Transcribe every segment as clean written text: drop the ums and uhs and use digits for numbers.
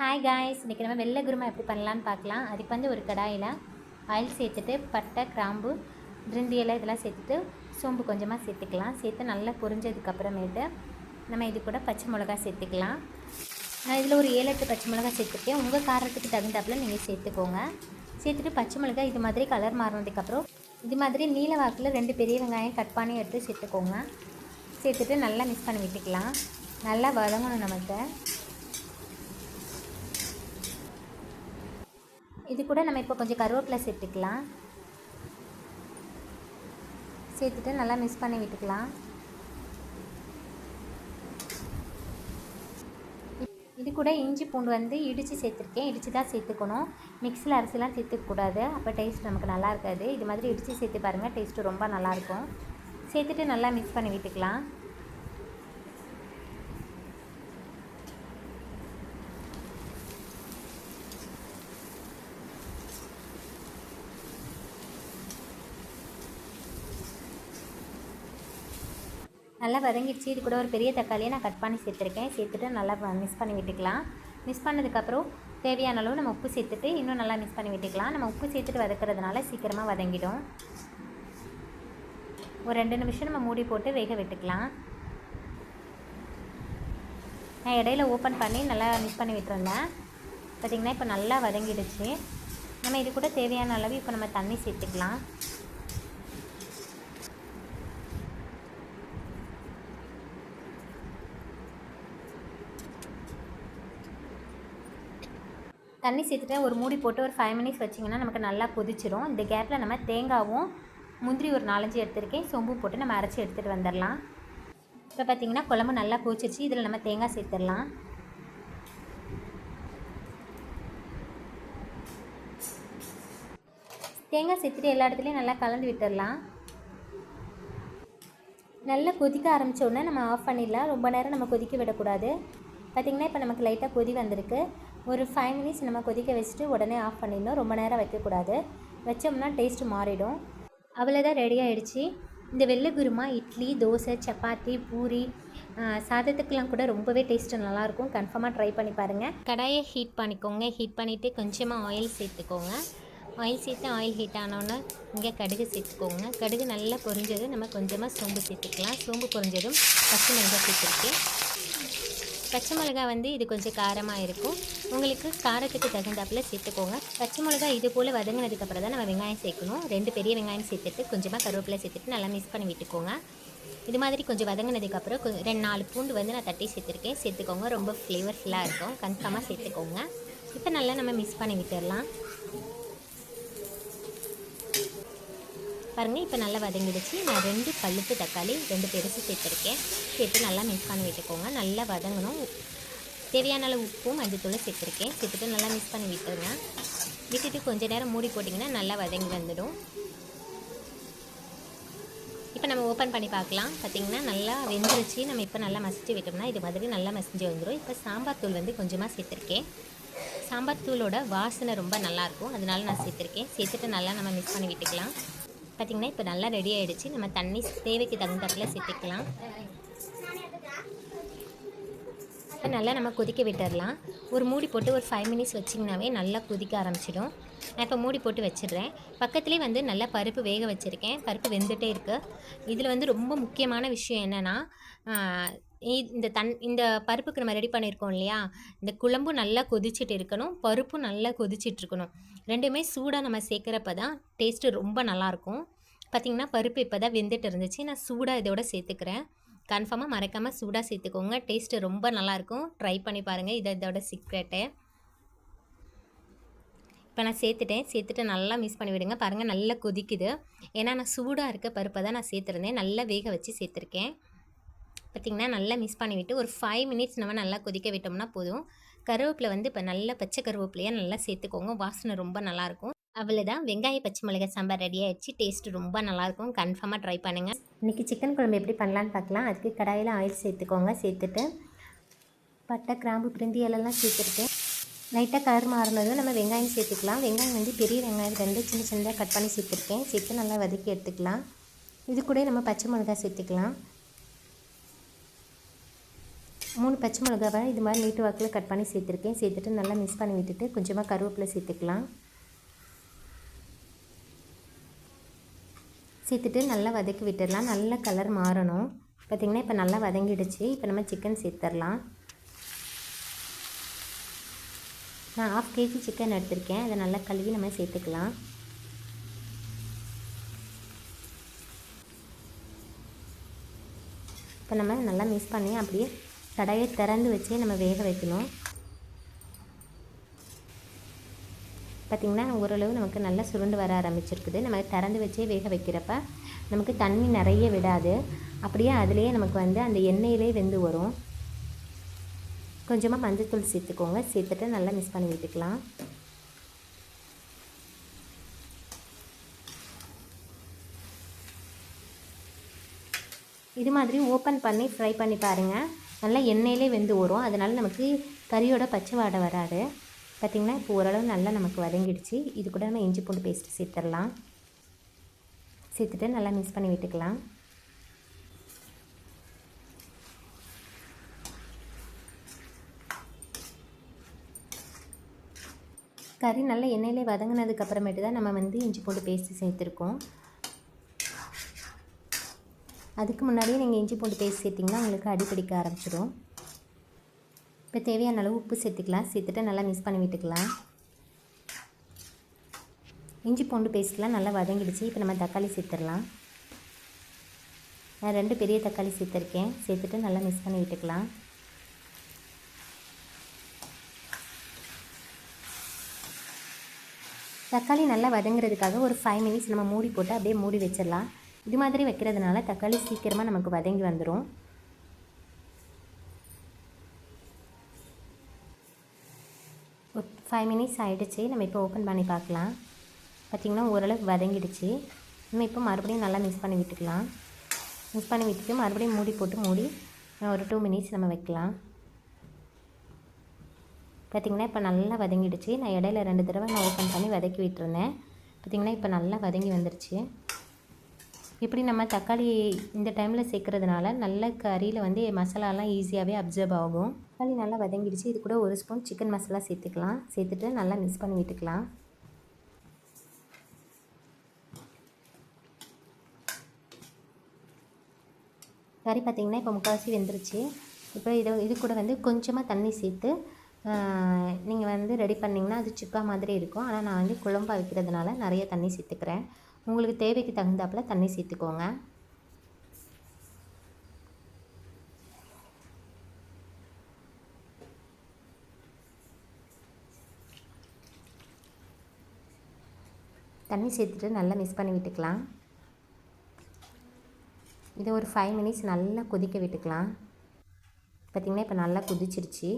Hi guys, இன்றைக்கி நம்ம வெள்ளை குருமா எப்படி பண்ணலான்னு பார்க்கலாம். அதுக்கு வந்து ஒரு கடாயில் ஆயில் சேர்த்துட்டு பட்டை, கிராம்பு, பிரிந்தி இலை இதெல்லாம் சேர்த்துட்டு சோம்பு கொஞ்சமாக சேர்த்துக்கலாம். சேர்த்து நல்லா பொரிஞ்சதுக்கப்புறமேட்டு நம்ம இது கூட பச்சை மிளகா சேர்த்துக்கலாம். நான் இதில் ஒரு 7-8 பச்சை மிளகா சேர்த்துருக்கேன். உங்கள் காரத்துக்கு தகுந்தாப்பில் நீங்கள் சேர்த்துக்கோங்க. சேர்த்துட்டு பச்சை மிளகா இது மாதிரி கலர் மாறினதுக்கப்புறம் இது மாதிரி நீல வாக்கில் 2 பெரிய வெங்காயம் கட் பண்ணி எடுத்து சேர்த்துக்கோங்க. சேர்த்துட்டு நல்லா மிக்ஸ் பண்ணி விட்டுக்கலாம். நல்லா வதங்கணும் நமக்கு. இது கூட நம்ம இப்போ கொஞ்சம் கருவேப்பிலை சேர்த்துக்கலாம். சேர்த்துட்டு நல்லா மிக்ஸ் பண்ணி விட்டுக்கலாம். இது கூட இஞ்சி பூண்டு வந்து இடித்து சேர்த்துருக்கேன். இடித்து தான் சேர்த்துக்கணும். மிக்ஸியில் அரிசிலாம் சேர்த்துக்கூடாது, அப்போ டேஸ்ட் நமக்கு நல்லா இருக்காது. இது மாதிரி இடித்து சேர்த்து பாருங்கள், டேஸ்ட்டு ரொம்ப நல்லாயிருக்கும். சேர்த்துட்டு நல்லா மிக்ஸ் பண்ணி விட்டுக்கலாம். நல்லா வதங்கிடுச்சு. இது கூட ஒரு பெரிய தக்காளியை நான் கட் பண்ணி சேர்த்துருக்கேன். சேர்த்துட்டு நல்லா மிக்ஸ் பண்ணி விட்டுக்கலாம். மிக்ஸ் பண்ணதுக்கப்புறம் தேவையான அளவு நம்ம உப்பு சேர்த்துட்டு இன்னும் நல்லா மிக்ஸ் பண்ணி விட்டுக்கலாம். நம்ம உப்பு சேர்த்துட்டு வதக்கிறதுனால சீக்கிரமாக வதங்கிடும். ஒரு 2 நிமிஷம் நம்ம மூடி போட்டு வேக விட்டுக்கலாம். நான் இடையில ஓப்பன் பண்ணி நல்லா மிக்ஸ் பண்ணி விட்டுருந்தேன். பார்த்திங்கன்னா இப்போ நல்லா வதங்கிடுச்சு. நம்ம இது கூட தேவையான அளவு இப்போ நம்ம தண்ணி சேர்த்துக்கலாம். தண்ணி சேர்த்துட்டு ஒரு மூடி போட்டு ஒரு 5 மினிட்ஸ் வச்சிங்கன்னா நமக்கு நல்லா கொதிச்சிடும். இந்த கேப்பில் நம்ம தேங்காவும் முந்திரி ஒரு 4-5 எடுத்துருக்கேன், சோம்பும் போட்டு நம்ம அரைச்சி எடுத்துகிட்டு வந்துடலாம். இப்போ பார்த்திங்கன்னா குழம்பு நல்லா கொதிச்சிருச்சு. இதில் நம்ம தேங்காய் சேர்த்துடலாம். தேங்காய் சேர்த்துட்டு எல்லா இடத்துலையும் நல்லா கலந்து விட்டுடலாம். நல்லா கொதிக்க ஆரம்பித்த உடனே நம்ம ஆஃப் பண்ணிடலாம். ரொம்ப நேரம் நம்ம கொதிக்க விடக்கூடாது. பார்த்திங்கன்னா இப்போ நமக்கு லைட்டாக கொதி வந்திருக்கு. ஒரு 5 மினிட்ஸ் நம்ம கொதிக்க வச்சுட்டு உடனே ஆஃப் பண்ணிடணும். ரொம்ப நேரம் வைக்கக்கூடாது, வச்சோம்னா டேஸ்ட்டு மாறிடும். அவ்வளோதான், ரெடி ஆகிடுச்சு. இந்த வெள்ளை குருமா இட்லி, தோசை, சப்பாத்தி, பூரி, சாதத்துக்கெலாம் கூட ரொம்பவே டேஸ்ட்டு நல்லாயிருக்கும். கன்ஃபார்மாக ட்ரை பண்ணி பாருங்கள். கடாயை ஹீட் பண்ணிக்கோங்க. ஹீட் பண்ணிவிட்டு கொஞ்சமாக ஆயில் சேர்த்துக்கோங்க. ஆயில் சேர்த்து ஆயில் ஹீட் ஆனோன்னே இங்கே கடுகு சேர்த்துக்கோங்க. கடுகு நல்லா பொரிஞ்சது நம்ம கொஞ்சமாக சோம்பு சேர்த்துக்கலாம். சோம்பு பொரிஞ்சதும் பச்சை மிளகாய் சேர்த்துருக்கேன். பச்சை மிளகா வந்து இது கொஞ்சம் காரமாக இருக்கும். உங்களுக்கு காரத்துக்கு தகுந்தாப்பில் சேர்த்துக்கோங்க. பச்சை மிளகா இது போல் வதங்கினதுக்கப்புறம் தான் நம்ம வெங்காயம் சேர்க்கணும். 2 பெரிய வெங்காயம் சேர்த்துட்டு கொஞ்சமாக கருவேப்பிலை சேர்த்துட்டு நல்லா மிக்ஸ் பண்ணி விட்டுக்கோங்க. இது மாதிரி கொஞ்சம் வதங்கினதுக்கப்புறம் 2-4 பூண்டு வந்து நான் தட்டி சேர்த்துருக்கேன். சேர்த்துக்கோங்க, ரொம்ப ஃப்ளேவர்ஃபுல்லாக இருக்கும். கன்ஃபார்மாக சேர்த்துக்கோங்க. இப்போ நல்லா நம்ம மிக்ஸ் பண்ணி விட்டுடலாம். பாருங்கள், இப்போ நல்லா வதங்கிடுச்சு. நான் 2 பழுப்பு தக்காளி 2 பெருசு சேர்த்துருக்கேன். சேர்த்து நல்லா மிக்ஸ் பண்ணி விட்டுக்கோங்க. நல்லா வதங்கணும். தேவையான அளவு உப்பும் மஞ்சத்தூளும் சேர்த்துருக்கேன். சேர்த்துட்டு நல்லா மிக்ஸ் பண்ணி விட்டுருங்க. விட்டுட்டு கொஞ்சம் நேரம் மூடி போட்டிங்கன்னா நல்லா வதங்கி வந்துடும். இப்போ நம்ம ஓப்பன் பண்ணி பார்க்கலாம். பார்த்திங்கன்னா நல்லா வெந்துருச்சு. நம்ம இப்போ நல்லா மசிச்சு விட்டோம்னா இது மாதிரி நல்லா மசிஞ்சு வந்துடும். இப்போ சாம்பார் தூள் வந்து கொஞ்சமாக சேர்த்துருக்கேன். சாம்பார் தூளோட வாசனை ரொம்ப நல்லாயிருக்கும், அதனால நான் சேர்த்துருக்கேன். சேர்த்துட்டு நல்லா நம்ம மிக்ஸ் பண்ணி விட்டுக்கலாம். பார்த்திங்கன்னா இப்போ நல்லா ரெடி ஆகிடுச்சு. நம்ம தண்ணி தேவைக்கு தகுந்தாப்பில் சேர்த்துக்கலாம். இப்போ நல்லா நம்ம கொதிக்க விட்டுடலாம். ஒரு மூடி போட்டு ஒரு 5 மினிட்ஸ் வச்சிங்கனாவே நல்லா கொதிக்க ஆரம்பிச்சிடும். நான் இப்போ மூடி போட்டு வச்சிடுறேன். பக்கத்துலேயே வந்து நல்லா பருப்பு வேக வச்சுருக்கேன். பருப்பு வெந்துகிட்டே இருக்குது. இதில் வந்து ரொம்ப முக்கியமான விஷயம் என்னென்னா, இந்த பருப்புக்கு நம்ம ரெடி பண்ணியிருக்கோம் இல்லையா, இந்த குழம்பும் நல்லா கொதிச்சுட்டு இருக்கணும், பருப்பும் நல்லா கொதிச்சிட்ருக்கணும். 2மே சூடாக நம்ம சேர்க்குறப்ப தான் டேஸ்ட்டு ரொம்ப நல்லாயிருக்கும். பார்த்திங்கன்னா பருப்பு இப்போ தான் வெந்துட்டு இருந்துச்சு. நான் சூடாக இதோட சேர்த்துக்கிறேன். கன்ஃபார்மாக மறக்காமல் சூடாக சேர்த்துக்கோங்க. டேஸ்ட்டு ரொம்ப நல்லாயிருக்கும். ட்ரை பண்ணி பாருங்கள். இதோட சீக்ரெட்டு. இப்போ நான் சேர்த்துட்டு நல்லா மிக்ஸ் பண்ணி விடுங்க. பாருங்கள் நல்லா கொதிக்குது. ஏன்னா நான் சூடாக இருக்க பருப்பை தான் நான் சேர்த்துருந்தேன். நல்லா வேக வச்சு சேர்த்துருக்கேன். பார்த்திங்கன்னா நல்லா மிக்ஸ் பண்ணிவிட்டு ஒரு 5 மினிட்ஸ் நம்ம நல்லா கொதிக்க விட்டோம்னா போதும். கருவேப்பிலை வந்து இப்போ நல்லா பச்சை கருவேப்பிலையாக நல்லா சேர்த்துக்கோங்க. வாசனை ரொம்ப நல்லாயிருக்கும். அவ்வளோதான், வெங்காய பச்சை மிளகாய் சாம்பார் ரெடி ஆகிடுச்சு. டேஸ்ட்டு ரொம்ப நல்லாயிருக்கும். கன்ஃபார்மாக ட்ரை பண்ணுங்கள். இன்றைக்கி சிக்கன் குழம்பு எப்படி பண்ணலான்னு பார்க்கலாம். அதுக்கு கடாயில் ஆயில் சேர்த்துக்கோங்க. சேர்த்துட்டு பட்டை, கிராம்பு, பிரிந்தி இலைலாம் சேர்த்துருக்கேன். லைட்டாக கலர் மாறினதும் நம்ம வெங்காயம் சேர்த்துக்கலாம். வெங்காயம் வந்து பெரிய வெங்காயம் 2 சின்ன சின்னதாக கட் பண்ணி சேர்த்துருக்கேன். சேர்த்து நல்லா வதக்கி எடுத்துக்கலாம். இது கூட நம்ம பச்சை மிளகாய் சேர்த்துக்கலாம். 3 பச்சை மிளகாவை இது மாதிரி நீட்டு வாக்கில் கட் பண்ணி சேர்த்துருக்கேன். சேர்த்துட்டு நல்லா மிக்ஸ் பண்ணி விட்டுட்டு கொஞ்சமாக கருவேப்பிலை சேர்த்துக்கலாம். சேர்த்துட்டு நல்லா வதக்கி விட்டுடலாம். நல்ல கலர் மாறணும். பார்த்திங்கன்னா இப்போ நல்லா வதங்கிடுச்சு. இப்போ நம்ம சிக்கன் சேர்த்துடலாம். நான் 1/2 kg சிக்கன் எடுத்திருக்கேன். அதை நல்லா கழுவி நம்ம சேர்த்துக்கலாம். இப்போ நம்ம நல்லா மிக்ஸ் பண்ணி அப்படியே கடாயை திறந்து வச்சு நம்ம வேக வைக்கணும். பார்த்திங்கன்னா ஓரளவு நமக்கு நல்லா சுருண்டு வர ஆரம்பிச்சிருக்குது. நம்ம திறந்து வச்சே வேக வைக்கிறப்ப நமக்கு தண்ணி நிறைய விடாது. அப்படியே அதுலேயே நமக்கு வந்து அந்த எண்ணெயிலே வெந்து வரும். கொஞ்சமாக மஞ்சள்தூள் சேர்த்துக்கோங்க. சேர்த்துட்டு நல்லா மிக்ஸ் பண்ணி விட்டுக்கலாம். இது மாதிரி ஓப்பன் பண்ணி ஃப்ரை பண்ணி பாருங்கள். நல்லா எண்ணெயிலே வெந்து வரும். அதனால் நமக்கு கறியோட பச்சை வாடை வராது. பார்த்திங்கன்னா இப்போ ஓரளவு நல்லா நமக்கு வதங்கிடுச்சு. இது கூட நம்ம இஞ்சி பூண்டு பேஸ்ட்டு சேர்த்துடலாம். சேர்த்துட்டு நல்லா மிக்ஸ் பண்ணி விட்டுக்கலாம். கறி நல்லா எண்ணெயிலே வதங்கினதுக்கப்புறமேட்டு தான் நம்ம வந்து இஞ்சி பூண்டு பேஸ்ட்டு சேர்த்துருக்கோம். அதுக்கு முன்னாடியே நீங்கள் இஞ்சி பூண்டு பேஸ்ட் சேர்த்திங்கன்னா உங்களுக்கு அடிப்பிடிக்க ஆரம்பிச்சிடும். இப்போ தேவையான அளவு உப்பு சேர்த்துக்கலாம். சேர்த்துட்டு நல்லா மிக்ஸ் பண்ணி விட்டுக்கலாம். இஞ்சி பூண்டு பேஸ்ட்லாம் நல்லா வதங்கிடுச்சு. இப்போ நம்ம தக்காளி சேர்த்துடலாம். நான் 2 பெரிய தக்காளி சேர்த்துருக்கேன். சேர்த்துட்டு நல்லா மிக்ஸ் பண்ணி விட்டுக்கலாம். தக்காளி நல்லா வதங்குறதுக்காக ஒரு 5 மினிட்ஸ் நம்ம மூடி போட்டு அப்படியே மூடி வச்சிடலாம். இது மாதிரி வைக்கிறதுனால தக்காளி சீக்கிரமாக நமக்கு வதங்கி வந்துடும். ஒரு 5 மினிட்ஸ் ஆகிடுச்சு. நம்ம இப்போ ஓப்பன் பண்ணி பார்க்கலாம். பார்த்திங்கன்னா ஓரளவுக்கு வதங்கிடுச்சு. நம்ம இப்போ மறுபடியும் நல்லா மிக்ஸ் பண்ணி விட்டுக்கலாம். மிக்ஸ் பண்ணி விட்டுட்டு மறுபடியும் மூடி போட்டு மூடி ஒரு 2 மினிட்ஸ் நம்ம வைக்கலாம். பார்த்திங்கன்னா இப்போ நல்லா வதங்கிடுச்சு. நான் இடையில 2 தடவை நான் ஓப்பன் பண்ணி வதக்கி விட்டுருந்தேன். பார்த்திங்கன்னா இப்போ நல்லா வதங்கி வந்துருச்சு. இப்படி நம்ம தக்காளி இந்த டைமில் சேர்க்குறதுனால நல்ல கறியில் வந்து மசாலாலாம் ஈஸியாகவே அப்சர்வ் ஆகும். தக்காளி நல்லா வதங்கிடுச்சு. இது கூட 1 ஸ்பூன் சிக்கன் மசாலா சேர்த்துக்கலாம். சேர்த்துட்டு நல்லா மிக்ஸ் பண்ணி விட்டுக்கலாம். கறி பார்த்திங்கன்னா இப்போ முக்கால்வாசி வெந்துருச்சு. இப்போ இது கூட வந்து கொஞ்சமாக தண்ணி சேர்த்து நீங்கள் வந்து ரெடி பண்ணிங்கன்னா அது சுக்கா மாதிரி இருக்கும். ஆனால் நான் வந்து குழம்பா வைக்கிறதுனால நிறைய தண்ணி சேர்த்துக்கிறேன். உங்களுக்கு தேவைக்கு தகுந்தாப்பில் தண்ணி சேர்த்துக்கோங்க. தண்ணி சேர்த்துட்டு நல்லா மிக்ஸ் பண்ணி விட்டுக்கலாம். இதை ஒரு 5 மினிட்ஸ் நல்லா கொதிக்க விட்டுக்கலாம். பார்த்திங்கன்னா இப்போ நல்லா கொதிச்சிருச்சு.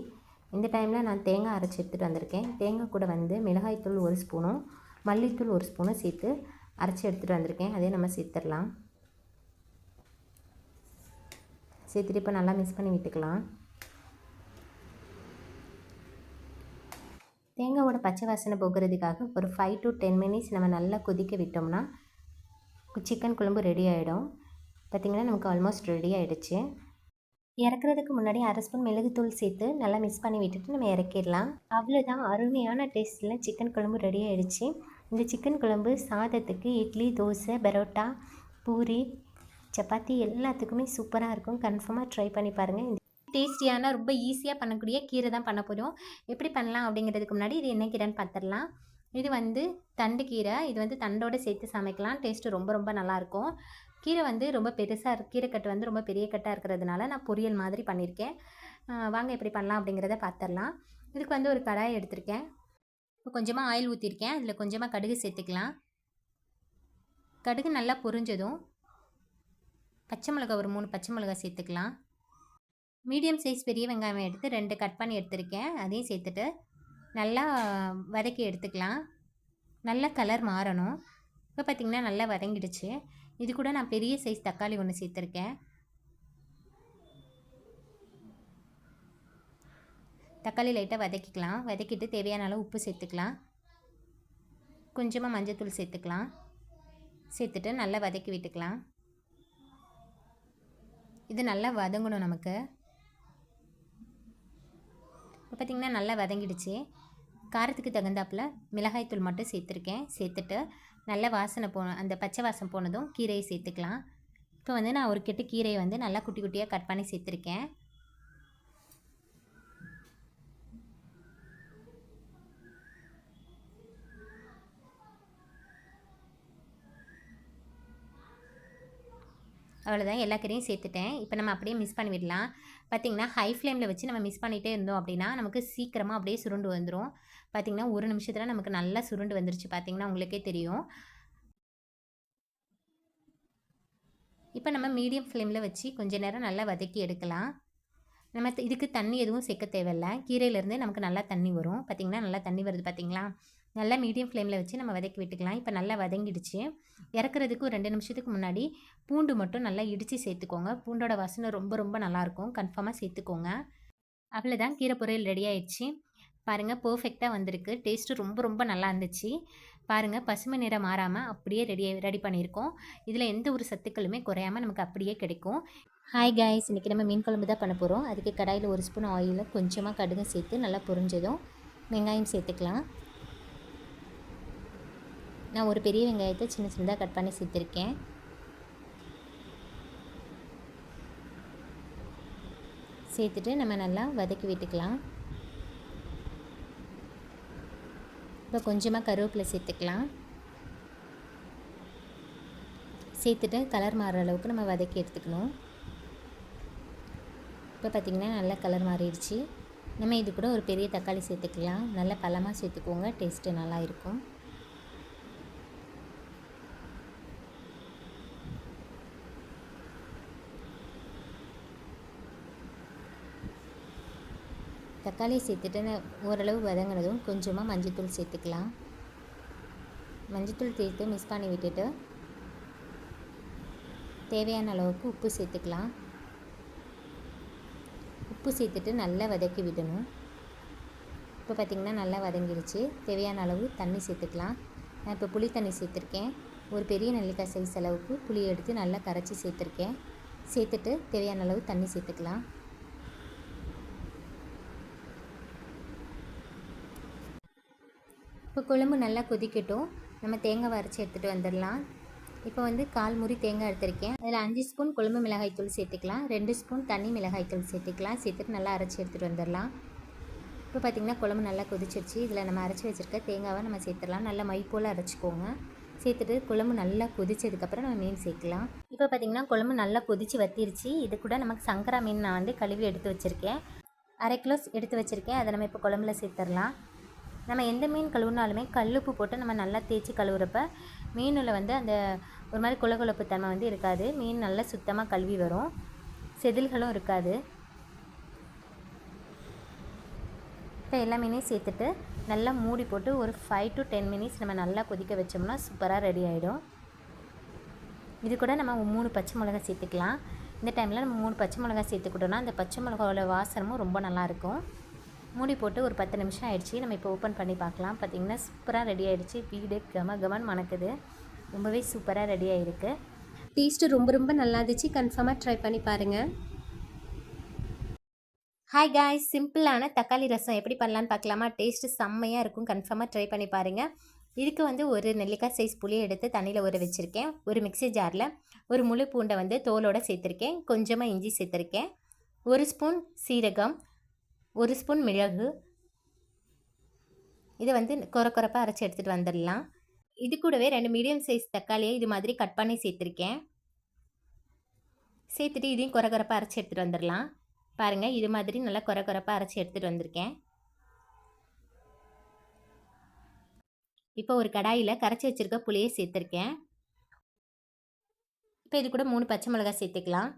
இந்த டைமில் நான் தேங்காய் அரைச்சி எடுத்துகிட்டு வந்திருக்கேன். தேங்காய் கூட வந்து மிளகாய்த்தூள் 1 ஸ்பூனும் மல்லித்தூள் 1 ஸ்பூனும் சேர்த்து அரைச்சி எடுத்துகிட்டு வந்திருக்கேன். அதே நம்ம சேர்த்துடலாம். சேர்த்துட்டு இப்போ நல்லா மிக்ஸ் பண்ணி விட்டுக்கலாம். தேங்காயோட பச்சை வாசனை போகிறதுக்காக ஒரு 5 to 10 மினிட்ஸ் நம்ம நல்லா கொதிக்க விட்டோம்னா சிக்கன் குழம்பு ரெடி ஆகிடும். பார்த்திங்கன்னா நமக்கு ஆல்மோஸ்ட் ரெடி ஆகிடுச்சு. இறக்குறதுக்கு முன்னாடி 1/2 ஸ்பூன் மிளகுத்தூள் சேர்த்து நல்லா மிக்ஸ் பண்ணி விட்டுட்டு நம்ம இறக்கிடலாம். அவ்வளோதான், அருமையான டேஸ்ட்டில் சிக்கன் குழம்பு ரெடி ஆகிடுச்சு. இந்த சிக்கன் குழம்பு சாதத்துக்கு, இட்லி, தோசை, பரோட்டா, பூரி, சப்பாத்தி எல்லாத்துக்குமே சூப்பராக இருக்கும். கன்ஃபார்மாக ட்ரை பண்ணி பாருங்கள். இந்த டேஸ்டியான ரொம்ப ஈஸியாக பண்ணக்கூடிய கீரை தான் பண்ண போகிறோம். எப்படி பண்ணலாம் அப்படிங்கிறதுக்கு முன்னாடி இது என்ன கீரைன்னு பார்த்துடலாம். இது வந்து தண்டு கீரை. இது வந்து தண்டோடு சேர்த்து சமைக்கலாம். டேஸ்ட்டு ரொம்ப ரொம்ப நல்லாயிருக்கும். கீரை வந்து ரொம்ப பெருசாக கீரைக்கட்டு வந்து ரொம்ப பெரிய கட்டாக இருக்கிறதுனால நான் பொரியல் மாதிரி பண்ணியிருக்கேன். வாங்க எப்படி பண்ணலாம் அப்படிங்கிறத பார்த்துடலாம். இதுக்கு வந்து ஒரு கடாயை எடுத்திருக்கேன். இப்போ கொஞ்சமாக ஆயில் ஊற்றிருக்கேன். அதில் கொஞ்சமாக கடுகு சேர்த்துக்கலாம். கடுகு நல்லா பொரிஞ்சதும் பச்சை மிளகாய் ஒரு 3 பச்சை மிளகாய் சேர்த்துக்கலாம். மீடியம் சைஸ் பெரிய வெங்காயம் எடுத்து 2 கட் பண்ணி எடுத்திருக்கேன். அதையும் சேர்த்துட்டு நல்லா வதக்கி எடுத்துக்கலாம். நல்ல கலர் மாறணும். இப்போ பார்த்திங்கன்னா நல்லா வதங்கிடுச்சு. இது கூட நான் பெரிய சைஸ் தக்காளி 1 சேர்த்துருக்கேன். தக்காளி லைட்டாக வதக்கிக்கலாம். வதக்கிட்டு தேவையான அளவு உப்பு சேர்த்துக்கலாம். கொஞ்சமாக மஞ்சள்தூள் சேர்த்துக்கலாம். சேர்த்துட்டு நல்லா வதக்கி விட்டுக்கலாம். இது நல்லா வதங்கணும் நமக்கு. இப்போ பார்த்திங்கன்னா நல்லா வதங்கிடுச்சு. காரத்துக்கு தகுந்தாப்பில் மிளகாய்த்தூள் மட்டும் சேர்த்துருக்கேன். சேர்த்துட்டு நல்லா வாசனை அந்த பச்சை வாசம் போனதும் கீரையை சேர்த்துக்கலாம். இப்போ வந்து நான் ஒரு கெட்டு கீரையை வந்து நல்லா குட்டி குட்டியாக கட் பண்ணி சேர்த்துருக்கேன். அவ்வளோதான், எல்லா கீரையும் சேர்த்துட்டேன். இப்போ நம்ம அப்படியே மிக்ஸ் பண்ணி விடலாம். பார்த்திங்கன்னா ஹை ஃப்ளேமில் வச்சு நம்ம மிக்ஸ் பண்ணிகிட்டே இருந்தோம் அப்படின்னா நமக்கு சீக்கிரமாக அப்படியே சுருண்டு வந்துடும். பார்த்திங்கன்னா ஒரு நிமிஷத்தில் நமக்கு நல்லா சுருண்டு வந்துருச்சு. பார்த்திங்கன்னா உங்களுக்கே தெரியும். இப்போ நம்ம மீடியம் ஃப்ளேமில் வச்சு கொஞ்ச நேரம் நல்லா வதக்கி எடுக்கலாம். நம்ம இதுக்கு தண்ணி எதுவும் சேர்க்க தேவையில்லை. கீரையிலேருந்தே நமக்கு நல்லா தண்ணி வரும். பார்த்திங்கன்னா நல்லா தண்ணி வருது பார்த்திங்களா. நல்லா மீடியம் ஃப்ளேமில் வச்சு நம்ம வதக்கி விட்டுக்கலாம். இப்போ நல்லா வதங்கிடுச்சு. இறக்குறதுக்கு ஒரு 2 நிமிஷத்துக்கு முன்னாடி பூண்டு மட்டும் நல்லா இடித்து சேர்த்துக்கோங்க. பூண்டோட வாசனை ரொம்ப ரொம்ப நல்லாயிருக்கும். கன்ஃபார்மாக சேர்த்துக்கோங்க. அவ்வளோதான், கீரை பொரியல் ரெடி ஆயிடுச்சு. பாருங்கள், பர்ஃபெக்டாக வந்திருக்கு. டேஸ்ட்டு ரொம்ப ரொம்ப நல்லா இருந்துச்சு. பாருங்கள், பசுமை நிறம் மாறாமல் அப்படியே ரெடி பண்ணியிருக்கோம். இதில் எந்த ஒரு சத்துக்களுமே குறையாமல் நமக்கு அப்படியே கிடைக்கும். ஹாய் காய்ஸ், இன்றைக்கி நம்ம மீன் குழம்பு தான் பண்ண போகிறோம். அதுக்கு கடாயில் 1 ஸ்பூன் ஆயிலில் கொஞ்சமாக கடுகு சேர்த்து நல்லா பொரிஞ்சதும் வெங்காயம் சேர்த்துக்கலாம். நான் ஒரு பெரிய வெங்காயத்தை சின்ன சின்னதாக கட் பண்ணி சேர்த்துருக்கேன். சேர்த்துட்டு நம்ம நல்லா வதக்கி விட்டுக்கலாம். இப்போ கொஞ்சமாக கருவேப்பிலை சேர்த்துக்கலாம். சேர்த்துட்டு கலர் மாறுற அளவுக்கு நம்ம வதக்கி எடுத்துக்கணும். இப்போ பார்த்திங்கன்னா நல்லா கலர் மாறிடுச்சு. நம்ம இது கூட ஒரு பெரிய தக்காளி சேர்த்துக்கலாம். நல்லா பழமாக சேர்த்துக்கோங்க, டேஸ்ட்டு நல்லா இருக்கும். தக்காளி சேர்த்துட்டு ஓரளவு வதங்கினதும் கொஞ்சமாக மஞ்சள்தூள் சேர்த்துக்கலாம். மஞ்சள்தூள் சேர்த்து மிக்ஸ் பண்ணி விட்டுட்டு தேவையான அளவுக்கு உப்பு சேர்த்துக்கலாம். உப்பு சேர்த்துட்டு நல்லா வதக்கி விடணும். இப்போ பார்த்திங்கன்னா நல்லா வதங்கிடுச்சு. தேவையான அளவு தண்ணி சேர்த்துக்கலாம். நான் இப்போ புளி தண்ணி சேர்த்துருக்கேன். ஒரு பெரிய நெல்லிக்காய் சைஸ் அளவுக்கு புளியை எடுத்து நல்லா கரைச்சி சேர்த்துருக்கேன். சேர்த்துட்டு தேவையான அளவு தண்ணி சேர்த்துக்கலாம். இப்போ குழம்பு நல்லா கொதிக்கட்டும். நம்ம தேங்காய் அரைச்சி எடுத்துகிட்டு வந்துடலாம். இப்போ வந்து 1/4 மூடி தேங்காய் எடுத்திருக்கேன். அதில் 5 ஸ்பூன் குழம்பு மிளகாய்த்தூள் சேர்த்துக்கலாம். 2 ஸ்பூன் தனி மிளகாய்த்தூள் சேர்த்துக்கலாம். சேர்த்துட்டு நல்லா அரைச்சி எடுத்துகிட்டு வந்துடலாம். இப்போ பார்த்திங்கன்னா குழம்பு நல்லா கொதிச்சிருச்சு. இதில் நம்ம அரைச்சி வச்சுருக்க தேங்காவை நம்ம சேர்த்துடலாம். நல்லா மை போல் அரைச்சிக்கோங்க. சேர்த்துட்டு குழம்பு நல்லா கொதிச்சதுக்கப்புறம் நம்ம மீன் சேர்க்கலாம். இப்போ பார்த்திங்கன்னா குழம்பு நல்லா கொதித்து வத்திருச்சு. இது கூட நமக்கு சங்கரா மீன் நான் வந்து கழுவி எடுத்து வச்சுருக்கேன். 1/2 கிலோ எடுத்து வச்சுருக்கேன். அதை நம்ம இப்போ குழம்புல சேர்த்துடலாம். நம்ம எந்த மீன் கழுவுனாலுமே கல்லுப்பு போட்டு நம்ம நல்லா தேய்ச்சி கழுவுறப்ப மீனில் வந்து அந்த ஒரு மாதிரி குளகுளப்பு தன்மை வந்து இருக்காது. மீன் நல்லா சுத்தமாக கழுவி வரும், செதில்களும் இருக்காது. இப்போ எல்லா மீனையும் சேர்த்துட்டு நல்லா மூடி போட்டு ஒரு 5 to 10 மினிட்ஸ் நம்ம நல்லா கொதிக்க வச்சோம்னா சூப்பராக ரெடி ஆகிடும். இது கூட நம்ம 3 பச்சை மிளகாய் சேர்த்துக்கலாம். இந்த டைமில் நம்ம 3 பச்சை மிளகாய் சேர்த்துக்கிட்டோன்னா அந்த பச்சை மிளகாவோட வாசனமும் ரொம்ப நல்லாயிருக்கும். மூடி போட்டு ஒரு 10 நிமிஷம் ஆயிடுச்சு. நம்ம இப்போ ஓப்பன் பண்ணி பார்க்கலாம். பார்த்திங்கன்னா சூப்பராக ரெடி ஆகிடுச்சு. வீடு கமகமன்னு மணக்குது. ரொம்பவே சூப்பராக ரெடி ஆகிருக்கு. டேஸ்ட்டு ரொம்ப ரொம்ப நல்லா இருந்துச்சு. கன்ஃபார்மாக ட்ரை பண்ணி பாருங்கள். ஹாய் காய்ஸ், சிம்பிளான தக்காளி ரசம் எப்படி பண்ணலான்னு பார்க்கலாமா? டேஸ்ட்டு செம்மையாக இருக்கும். கன்ஃபார்மாக ட்ரை பண்ணி பாருங்கள். இதுக்கு வந்து ஒரு நெல்லிக்காய் சைஸ் புளியை எடுத்து தண்ணியில் ஊற வச்சுருக்கேன். ஒரு மிக்ஸி ஜாரில் ஒரு முழு பூண்டை வந்து தோலோடு சேர்த்துருக்கேன். கொஞ்சமாக இஞ்சி சேர்த்துருக்கேன். 1 ஸ்பூன் சீரகம், 1 ஸ்பூன் மிளகு. இதை வந்து கொரப்பாக அரைச்சி எடுத்துகிட்டு வந்துடலாம். இது கூடவே 2 மீடியம் சைஸ் தக்காளியை இது மாதிரி கட் பண்ணி சேர்த்துருக்கேன். சேர்த்துட்டு இதையும் கொரப்பாக அரைச்சி எடுத்துகிட்டு வந்துடலாம். பாருங்கள், இது மாதிரி நல்லா கொரப்பாக அரைச்சி எடுத்துகிட்டு வந்திருக்கேன். இப்போ ஒரு கடாயில் கரைச்சி வச்சுருக்க புளியை சேர்த்துருக்கேன். இப்போ இது கூட 3 பச்சை மிளகாய் சேர்த்துக்கலாம்.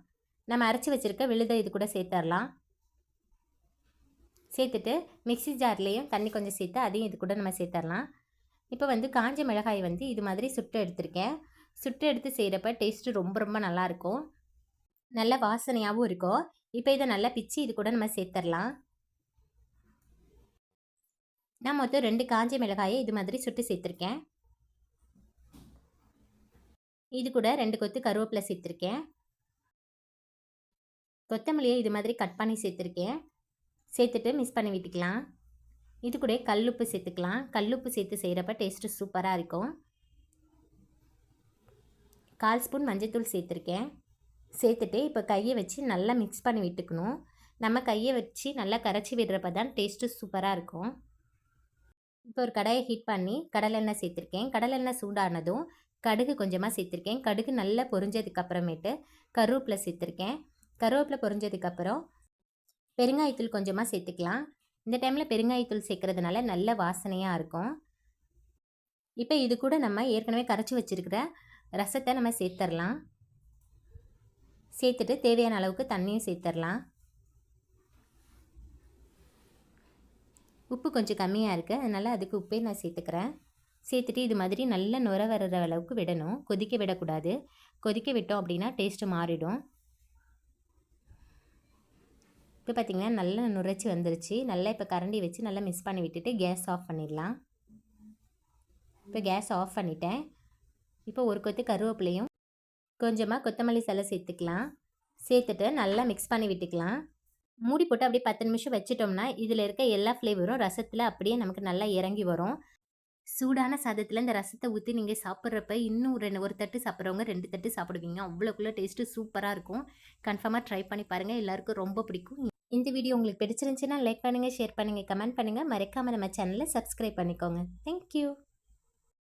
நம்ம அரைச்சி வச்சுருக்க விழுதை இது கூட சேர்த்துடலாம். சேர்த்துட்டு மிக்ஸி ஜார்லேயும் தண்ணி கொஞ்சம் சேர்த்து அதையும் இது கூட நம்ம சேர்த்துடலாம். இப்போ வந்து காஞ்ச மிளகாய் வந்து இது மாதிரி சுட்டு எடுத்திருக்கேன். சுட்டு எடுத்து செய்கிறப்ப டேஸ்ட்டு ரொம்ப ரொம்ப நல்லாயிருக்கும். நல்ல வாசனையாகவும் இருக்கும். இப்போ இதை நல்லா பிச்சு இது கூட நம்ம சேர்த்துடலாம். நான் மொத்தம் 2 காஞ்ச மிளகாயை இது மாதிரி சுட்டு சேர்த்துருக்கேன். இது கூட 2 கொத்து கருவேப்பிலை சேர்த்துருக்கேன். கொத்தமல்லியை இது மாதிரி கட் பண்ணி சேர்த்துருக்கேன். சேர்த்துட்டு மிக்ஸ் பண்ணி விட்டுக்கலாம். இது கூட கல்லுப்பு சேர்த்துக்கலாம். கல்லுப்பு சேர்த்து செய்கிறப்ப டேஸ்ட்டு சூப்பராக இருக்கும். 1/4 ஸ்பூன் மஞ்சள்தூள் சேர்த்துருக்கேன். சேர்த்துட்டு இப்போ கையை வச்சு நல்லா மிக்ஸ் பண்ணி விட்டுக்கணும். நம்ம கையை வச்சு நல்லா கரைச்சி விடுறப்ப தான் டேஸ்ட்டு சூப்பராக இருக்கும். இப்போ ஒரு கடாயை ஹீட் பண்ணி கடலெண்ணெய் சேர்த்துருக்கேன். கடலெண்ணெய் சூடானதும் கடுகு கொஞ்சமாக சேர்த்துருக்கேன். கடுகு நல்லா பொரிஞ்சதுக்கப்புறமேட்டு கருவேப்பிலை சேர்த்துருக்கேன். கருவேப்பிலை பொரிஞ்சதுக்கப்புறம் பெருங்காயத்தூள் கொஞ்சமாக சேர்த்துக்கலாம். இந்த டைமில் பெருங்காயத்தூள் சேர்க்குறதுனால நல்ல வாசனையாக இருக்கும். இப்போ இது கூட நம்ம ஏற்கனவே கரைச்சி வச்சுருக்கிற ரசத்தை நம்ம சேர்த்துடலாம். சேர்த்துட்டு தேவையான அளவுக்கு தண்ணியும் சேர்த்துடலாம். உப்பு கொஞ்சம் கம்மியாக இருக்குது, அதனால் அதுக்கு உப்பே நான் சேர்த்துக்கிறேன். சேர்த்துட்டு இது மாதிரி நல்லா நுர வர்ற அளவுக்கு விடணும். கொதிக்க விடக்கூடாது. கொதிக்க விட்டோம் அப்படின்னா டேஸ்ட்டு மாறிடும். இப்போ பார்த்திங்கன்னா நல்லா நுரைச்சி வந்துருச்சு. நல்லா இப்போ கரண்டி வச்சு நல்லா மிக்ஸ் பண்ணி விட்டுட்டு கேஸ் ஆஃப் பண்ணிடலாம். இப்போ கேஸ் ஆஃப் பண்ணிட்டேன். இப்போ ஒரு கொத்து கருவேப்பிலையும் கொஞ்சமாக கொத்தமல்லி தழை சேர்த்துக்கலாம். சேர்த்துட்டு நல்லா மிக்ஸ் பண்ணி விட்டுக்கலாம். மூடி போட்டு அப்படியே 10 நிமிஷம் வச்சிட்டோம்னா இதில் இருக்க எல்லா ஃப்ளேவரும் ரசத்தில் அப்படியே நமக்கு நல்லா இறங்கி வரும். சூடான சாதத்தில் இந்த ரசத்தை ஊற்றி நீங்கள் சாப்பிட்றப்ப இன்னும் ஒரு தட்டு சாப்பிட்றவங்க 2 தட்டு சாப்பிடுவீங்க. அவ்வளோக்குள்ள டேஸ்ட்டு சூப்பராக இருக்கும். கன்ஃபார்மாக ட்ரை பண்ணி பாருங்கள். எல்லாருக்கும் ரொம்ப பிடிக்கும். இந்த வீடியோ உங்களுக்கு பிடிச்சிருந்துச்சுன்னா லைக் பண்ணுங்கள், ஷேர் பண்ணுங்கள், கமெண்ட் பண்ணுங்கள். மறக்காமல் நம்ம சேனலை சப்ஸ்கிரைப் பண்ணிக்கோங்க. தேங்க்யூ.